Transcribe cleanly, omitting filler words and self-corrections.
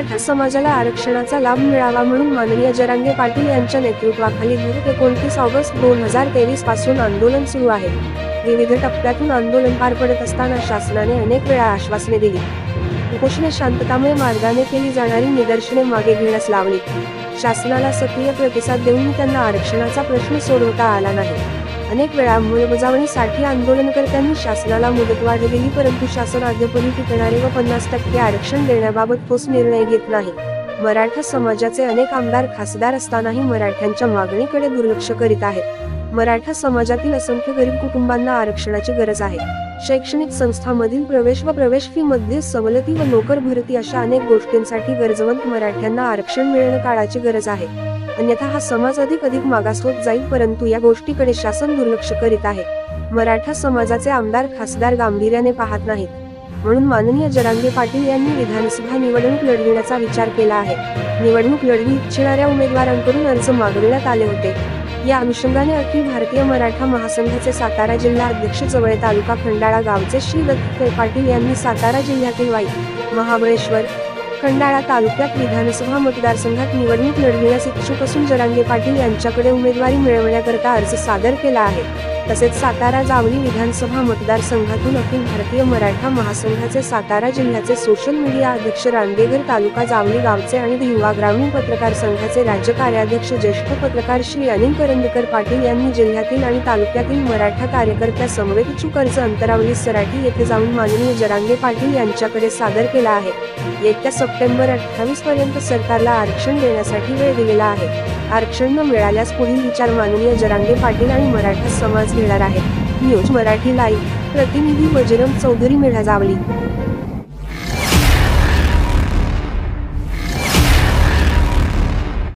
मराठा समाजाला आरक्षणाचा लाभ मिळावा म्हणून माननीय जरांगे पाटील यांच्या नेतृत्वाखाली 29 ऑगस्ट 2023 पासून आंदोलन सुरू आहे। विविध टप्प्यातून आंदोलन पार पडत असताना शासनाने अनेक वेळा आश्वासने दिली। उपोषणे शांततामय मार्गाने केली जाणारी निदर्शने मागे घेण्यास लावली। शासनाला सक्रिय प्रतिसाद देऊन त्यांना आरक्षणाचा प्रश्न सोडवता आला नाही। अनेक वेळा अंमलबजावणीसाठी आंदोलनकर्त्यांनी शासनाला मुदतवाढ दिली, परंतु शासन अद्यापही टिकणारे व 50% आरक्षण देण्याबाबत ठोस निर्णय घेत नाही। मराठा समाजाचे अनेक आमदार खासदार असतानाही मराठ्यांच्या मागणीकडे दुर्लक्ष करीत आहेत। मराठा समाजातील असंख्य गरीब कुटुंबांना आरक्षणाची गरज आहे। शैक्षणिक संस्थांमधील प्रवेश व प्रवेश फी मध्ये सवलती व नोकर भरती अशा अनेक गोष्टींसाठी गरजवंत मराठ्यांना आरक्षण मिळणे काळाची गरज आहे। अन्यथा हा समाज अधिक मागास होत जाईल, परंतु या गोष्टीकडे शासन दुर्लक्ष करीत आहे। मराठा समाजाचे आमदार खासदार गांभीर्याने पाहत नाहीत, म्हणून माननीय जरांगे पाटील यांनी विधानसभा निवडणूक लढविण्याचा विचार केला आहे। निवडणूक लढवू इच्छिणाऱ्या उमेदवारांकडून अर्ज मागविण्यात आले होते। या अनुषंगाने अखिल भारतीय मराठा महासंघाचे सातारा जिल्हा अध्यक्ष जवळे तालुका खंडाळा गावचे श्री दत्त पाटील यांनी सातारा जिल्ह्यातील वाई, महाबळेश्वर, खंडाळा तालुक्यात विधानसभा मतदारसंघात निवडणूक लढविण्यास इच्छुक असून जरांगे पाटील यांच्याकडे उमेदवारी मिळवण्याकरता अर्ज सादर केला आहे। तसेच सातारा जावली विधानसभा मतदारसंघातून अखिल भारतीय मराठा महासंघाचे सातारा जिल्ह्याचे सोशल मीडिया अध्यक्ष रांदेगर तालुका जावली गावचे आणि युवा ग्रामीण पत्रकार संघाचे राज्य कार्याध्यक्ष ज्येष्ठ पत्रकार श्री अनिल करंदकर पाटील यांनी जिल्ह्यातील आणि तालुक्यातील मराठा कार्यकर्त्या समवेत इच्छुक अर्ज अंतरावली सराटी येथे जाऊन माननीय जरांगे पाटील यांच्याकडे सादर केला आहे। येत्या सप्टेंबर 28 पर्यंत सरकारला आरक्षण देण्यासाठी वेळ दिलेला आहे। आरक्षण न मिळाल्यास पुढील विचार माननीय जरांगे पाटील आणि मराठा समाज घेणार आहे। न्यूज मराठी लाईव्ह, प्रतिनिधी बजरंग चौधरी, मेढा जावली।